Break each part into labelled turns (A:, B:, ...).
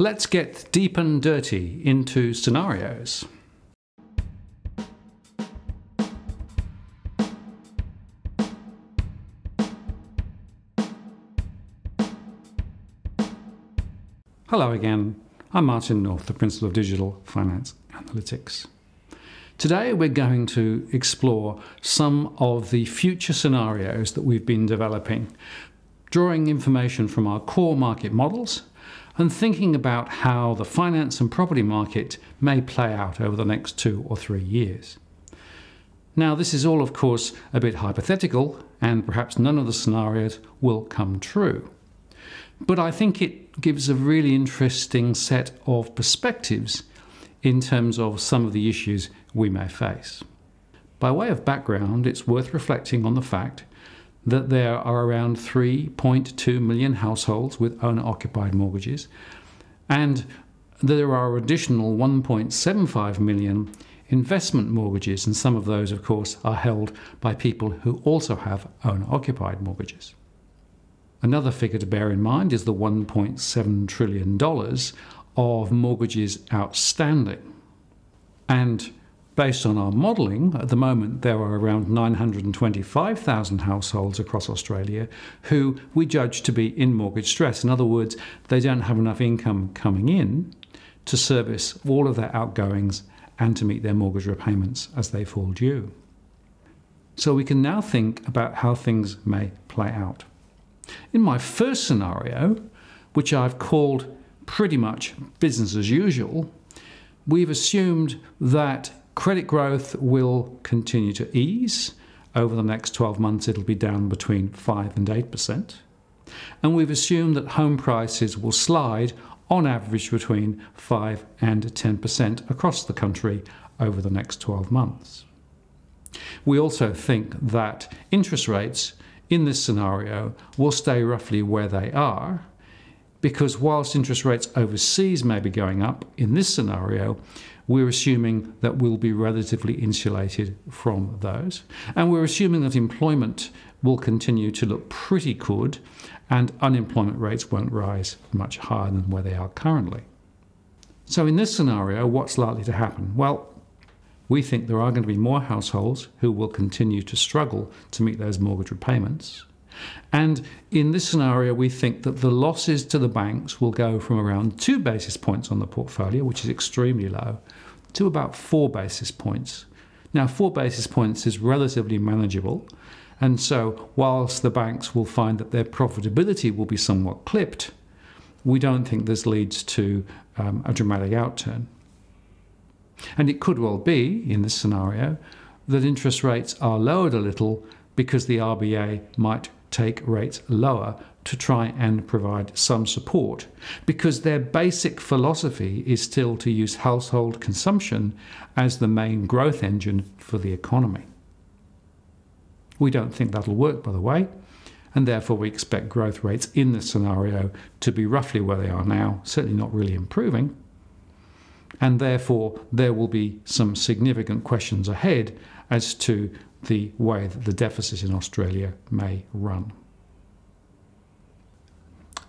A: Let's get deep and dirty into scenarios. Hello again, I'm Martin North, the Principal of Digital Finance Analytics. Today we're going to explore some of the future scenarios that we've been developing, drawing information from our core market models and thinking about how the finance and property market may play out over the next 2 or 3 years. Now, this is all, of course, a bit hypothetical, and perhaps none of the scenarios will come true. But I think it gives a really interesting set of perspectives in terms of some of the issues we may face. By way of background, it's worth reflecting on the fact that there are around 3.2 million households with owner-occupied mortgages, and there are additional 1.75 million investment mortgages, and some of those, of course, are held by people who also have owner-occupied mortgages. Another figure to bear in mind is the $1.7 trillion of mortgages outstanding. And based on our modelling, at the moment there are around 925,000 households across Australia who we judge to be in mortgage stress. In other words, they don't have enough income coming in to service all of their outgoings and to meet their mortgage repayments as they fall due. So we can now think about how things may play out. In my first scenario, which I've called pretty much business as usual, we've assumed that credit growth will continue to ease. Over the next 12 months, it'll be down between 5 and 8%. And we've assumed that home prices will slide on average between 5 and 10% across the country over the next 12 months. We also think that interest rates in this scenario will stay roughly where they are, because whilst interest rates overseas may be going up, in this scenario, we're assuming that we'll be relatively insulated from those. And we're assuming that employment will continue to look pretty good and unemployment rates won't rise much higher than where they are currently. So in this scenario, what's likely to happen? Well, we think there are going to be more households who will continue to struggle to meet those mortgage repayments. And in this scenario, we think that the losses to the banks will go from around 2 basis points on the portfolio, which is extremely low, to about 4 basis points. Now, 4 basis points is relatively manageable. And so whilst the banks will find that their profitability will be somewhat clipped, we don't think this leads to a dramatic outturn. And it could well be, in this scenario, that interest rates are lowered a little because the RBA might take rates lower to try and provide some support, because their basic philosophy is still to use household consumption as the main growth engine for the economy. We don't think that'll work, by the way, and therefore we expect growth rates in this scenario to be roughly where they are now, certainly not really improving, and therefore there will be some significant questions ahead as to the way that the deficit in Australia may run.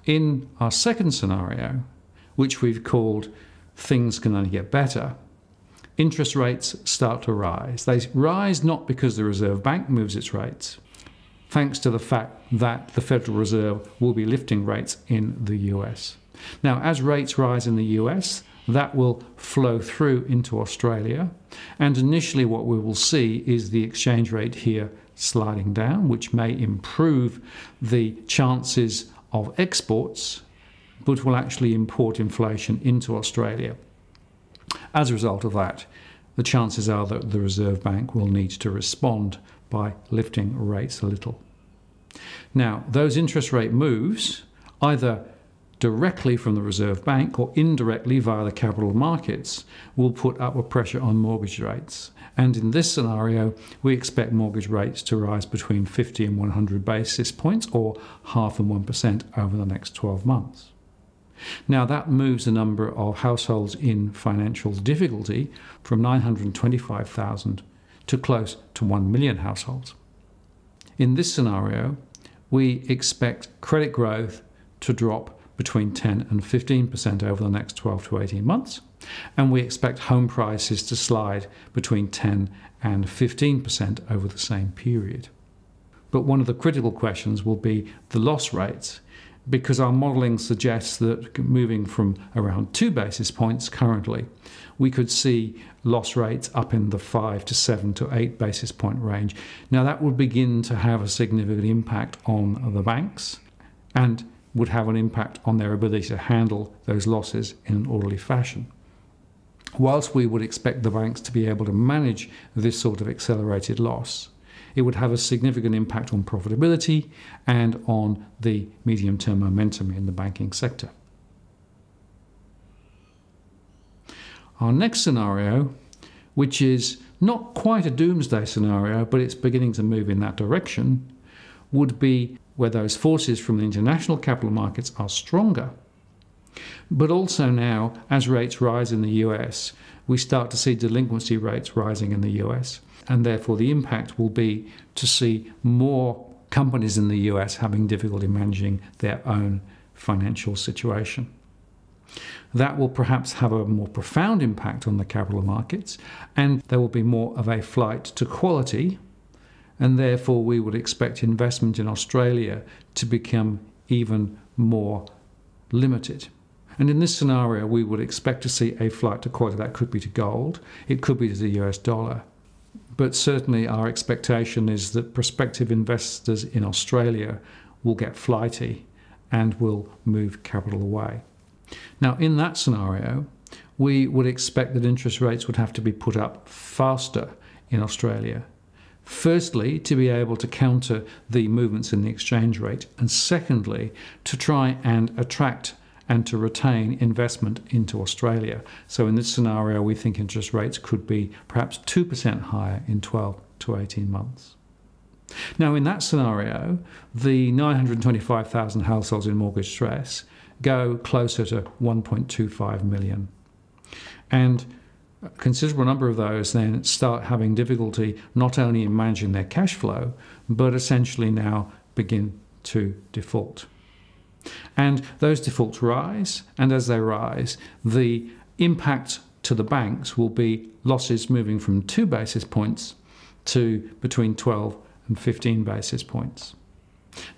A: In our second scenario, which we've called things can only get better, interest rates start to rise. They rise not because the Reserve Bank moves its rates, thanks to the fact that the Federal Reserve will be lifting rates in the US. Now, as rates rise in the US, that will flow through into Australia, and initially what we will see is the exchange rate here sliding down, which may improve the chances of exports, but will actually import inflation into Australia. As a result of that, the chances are that the Reserve Bank will need to respond by lifting rates a little. Now, those interest rate moves, either directly from the Reserve Bank or indirectly via the capital markets, will put upward pressure on mortgage rates. And in this scenario, we expect mortgage rates to rise between 50 and 100 basis points, or 0.5% and 1% over the next 12 months. Now, that moves the number of households in financial difficulty from 925,000 to close to 1 million households. In this scenario, we expect credit growth to drop between 10 and 15% over the next 12 to 18 months. And we expect home prices to slide between 10 and 15% over the same period. But one of the critical questions will be the loss rates, because our modelling suggests that moving from around 2 basis points currently, we could see loss rates up in the 5 to 7 to 8 basis point range. Now that would begin to have a significant impact on the banks and would have an impact on their ability to handle those losses in an orderly fashion. Whilst we would expect the banks to be able to manage this sort of accelerated loss, it would have a significant impact on profitability and on the medium-term momentum in the banking sector. Our next scenario, which is not quite a doomsday scenario, but it's beginning to move in that direction, would be where those forces from the international capital markets are stronger. But also now, as rates rise in the US, we start to see delinquency rates rising in the US. And therefore the impact will be to see more companies in the US having difficulty managing their own financial situation. That will perhaps have a more profound impact on the capital markets, and there will be more of a flight to quality, and therefore we would expect investment in Australia to become even more limited. And in this scenario, we would expect to see a flight to quality. That could be to gold, it could be to the US dollar. But certainly our expectation is that prospective investors in Australia will get flighty and will move capital away. Now, in that scenario, we would expect that interest rates would have to be put up faster in Australia. Firstly, to be able to counter the movements in the exchange rate, and secondly, to try and attract and to retain investment into Australia. So in this scenario, we think interest rates could be perhaps 2% higher in 12 to 18 months. Now, in that scenario, the 925,000 households in mortgage stress go closer to 1.25 million. And a considerable number of those then start having difficulty not only in managing their cash flow, but essentially now begin to default. And those defaults rise, and as they rise, the impact to the banks will be losses moving from 2 basis points to between 12 and 15 basis points.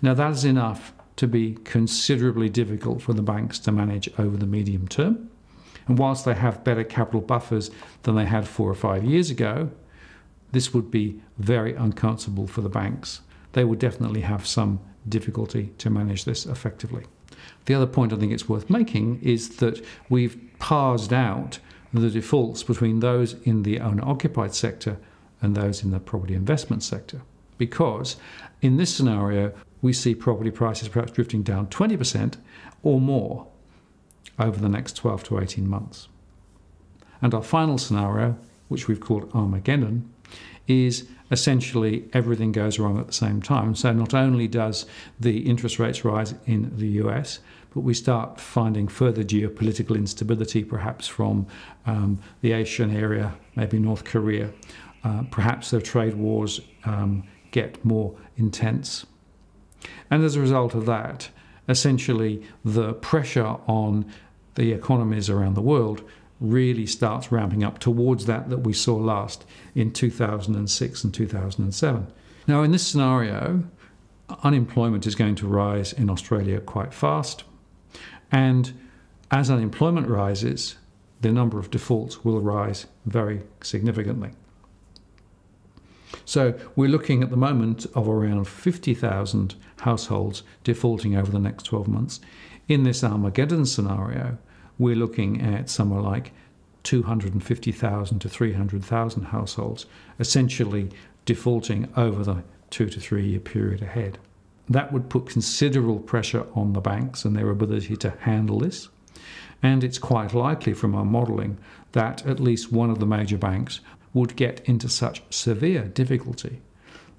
A: Now that is enough to be considerably difficult for the banks to manage over the medium term. And whilst they have better capital buffers than they had 4 or 5 years ago, this would be very uncomfortable for the banks. They would definitely have some difficulty to manage this effectively. The other point I think it's worth making is that we've parsed out the defaults between those in the owner-occupied sector and those in the property investment sector, because in this scenario we see property prices perhaps drifting down 20% or more over the next 12 to 18 months. And our final scenario, which we've called Armageddon, is essentially everything goes wrong at the same time. So not only does the interest rates rise in the US, but we start finding further geopolitical instability, perhaps from the Asian area, maybe North Korea. Perhaps the trade wars get more intense. And as a result of that, essentially the pressure on the economies around the world really starts ramping up towards that we saw last in 2006 and 2007. Now, in this scenario, unemployment is going to rise in Australia quite fast. And as unemployment rises, the number of defaults will rise very significantly. So we're looking at the moment of around 50,000 households defaulting over the next 12 months. In this Armageddon scenario, we're looking at somewhere like 250,000 to 300,000 households essentially defaulting over the 2 to 3 year period ahead. That would put considerable pressure on the banks and their ability to handle this. And it's quite likely from our modelling that at least one of the major banks would get into such severe difficulty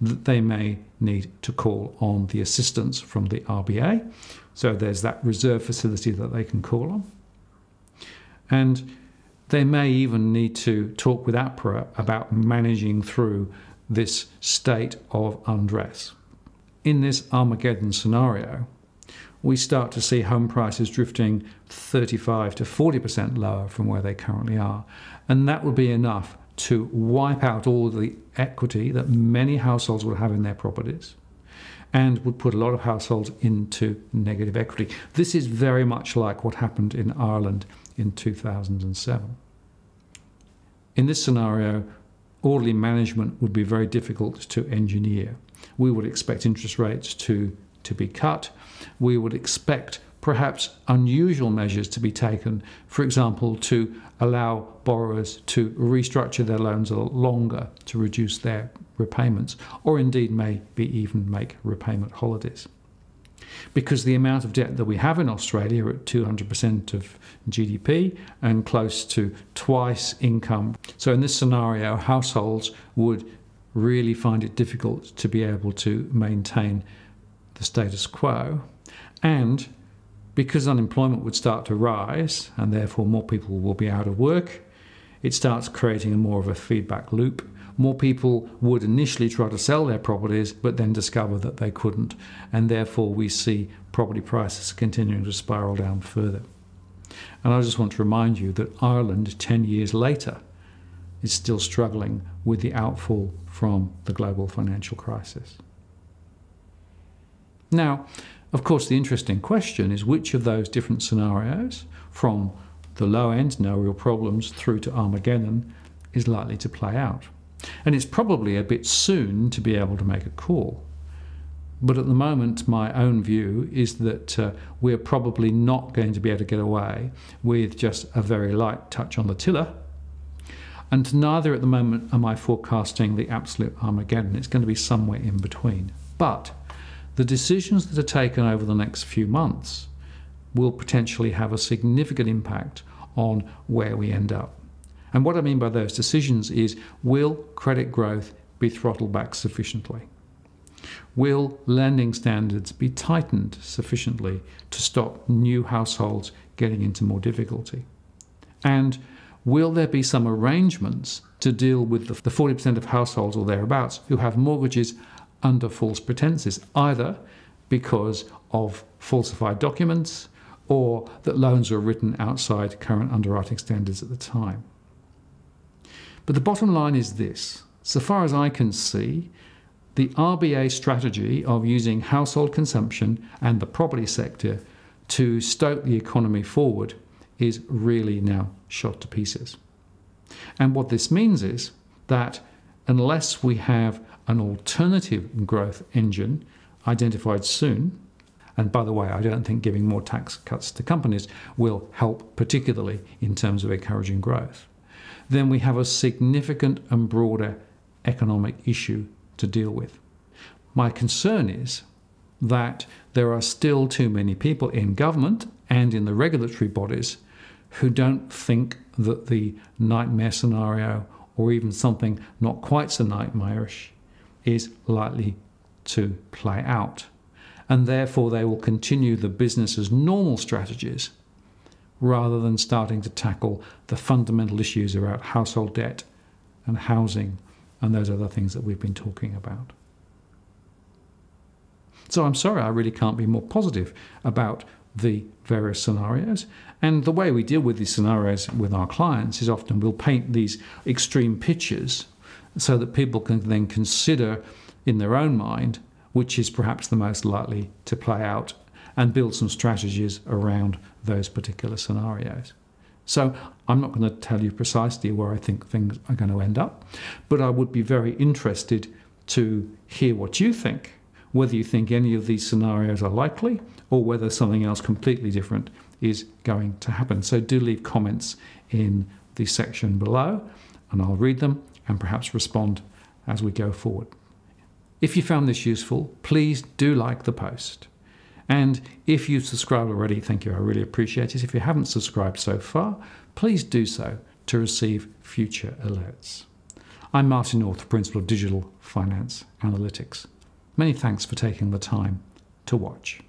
A: that they may need to call on the assistance from the RBA. So there's that reserve facility that they can call on. And they may even need to talk with APRA about managing through this state of undress. In this Armageddon scenario, we start to see home prices drifting 35 to 40% lower from where they currently are. And that would be enough to wipe out all the equity that many households will have in their properties and would put a lot of households into negative equity. This is very much like what happened in Ireland in 2007. In this scenario, orderly management would be very difficult to engineer. We would expect interest rates to be cut. We would expect perhaps unusual measures to be taken, for example, to allow borrowers to restructure their loans a lot longer to reduce their repayments, or indeed maybe even make repayment holidays. Because the amount of debt that we have in Australia at 200% of GDP and close to twice income. So in this scenario, households would really find it difficult to be able to maintain the status quo. And because unemployment would start to rise and therefore more people will be out of work, it starts creating more of a feedback loop. More people would initially try to sell their properties but then discover that they couldn't, and therefore we see property prices continuing to spiral down further. And I just want to remind you that Ireland 10 years later is still struggling with the outfall from the global financial crisis. Now, of course, the interesting question is which of those different scenarios, from the low end, no real problems, through to Armageddon, is likely to play out. And it's probably a bit soon to be able to make a call. But at the moment, my own view is that we're probably not going to be able to get away with just a very light touch on the tiller. And neither at the moment am I forecasting the absolute Armageddon. It's going to be somewhere in between. But the decisions that are taken over the next few months will potentially have a significant impact on where we end up. And what I mean by those decisions is, will credit growth be throttled back sufficiently? Will lending standards be tightened sufficiently to stop new households getting into more difficulty? And will there be some arrangements to deal with the 40% of households or thereabouts who have mortgages under false pretenses, either because of falsified documents or that loans were written outside current underwriting standards at the time? But the bottom line is this: so far as I can see, the RBA strategy of using household consumption and the property sector to stoke the economy forward is really now shot to pieces. And what this means is that unless we have an alternative growth engine identified soon, and by the way, I don't think giving more tax cuts to companies will help particularly in terms of encouraging growth, then we have a significant and broader economic issue to deal with. My concern is that there are still too many people in government and in the regulatory bodies who don't think that the nightmare scenario, or even something not quite so nightmarish, is likely to play out. And therefore they will continue the business as normal strategies rather than starting to tackle the fundamental issues around household debt and housing and those other things that we've been talking about. So I'm sorry, I really can't be more positive about the various scenarios. And the way we deal with these scenarios with our clients is often we'll paint these extreme pictures so that people can then consider in their own mind which is perhaps the most likely to play out and build some strategies around those particular scenarios. So I'm not going to tell you precisely where I think things are going to end up, but I would be very interested to hear what you think, whether you think any of these scenarios are likely or whether something else completely different is going to happen. So do leave comments in the section below and I'll read them and perhaps respond as we go forward. If you found this useful, please do like the post. And if you've subscribed already, thank you, I really appreciate it. If you haven't subscribed so far, please do so to receive future alerts. I'm Martin North, Principal of Digital Finance Analytics. Many thanks for taking the time to watch.